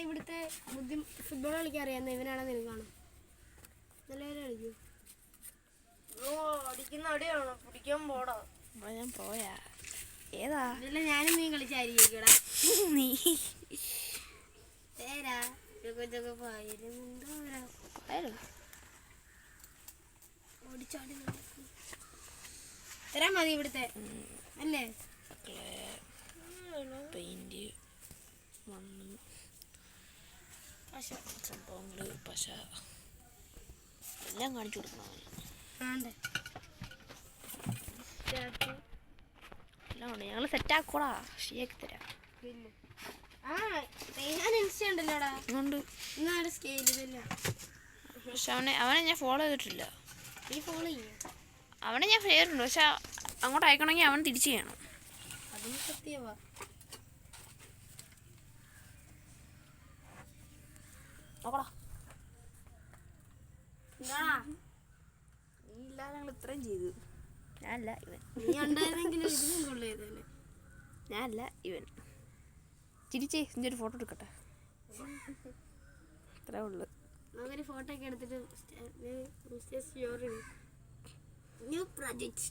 ഇവിടുത്തെ ഫുട്ബോൾ കളിക്കാൻ അറിയാവുന്ന ഇവനാണെന്ന് എനിക്ക് കാണും. നല്ല പേര് കളിക്കൂ. അടിക്കുന്ന അടിയാണോ പിടിക്കാൻ പോടാ. ഞാൻ പോയാ ഏതാ ഇല്ല ഞാനും നീ കളിച്ചായിരിക്കടാ. നീ പേരാ ഓടിച്ചാടി തരാൻ മതി ഇവിടുത്തെ അല്ലേ. പെയിന്റ് മണ്ണ് സംഭവങ്ങള് പശ എല്ലാം കാണിച്ചു കൊടുക്കണം. എല്ലാം ഉണ്ട്. ഞങ്ങൾ സെറ്റാക്കൂടാ. ശരിയാക്കി തരാം. ഉണ്ട്. പക്ഷെ അവനെ ഞാൻ ഫോളോ ചെയ്തിട്ടില്ല. അവനെ ഞാൻ ഫെയറുണ്ട്. പക്ഷെ അങ്ങോട്ട് അയക്കണമെങ്കിൽ അവൻ തിരിച്ചു ചെയ്യണം. അതും സത്യവാ. നോക്കടാ. നീ ഇല്ലാതെ ഞങ്ങൾ ഇത്രയും ചെയ്തു. ഞാനല്ല ഇവൻ. നീ ഉണ്ടായിരുന്നെങ്കിലും ഇതിനും കൊള്ളേതല്ലേ. ഞാനല്ല ഇവൻ. ചിരിച്ചേ ഇതിൻ്റെ ഒരു ഫോട്ടോ എടുക്കട്ടെ. അത്രേ ഉള്ളു. നമുക്കൊരു ഫോട്ടോ ഒക്കെ എടുത്തിട്ട് ന്യൂ പ്രോജക്റ്റ്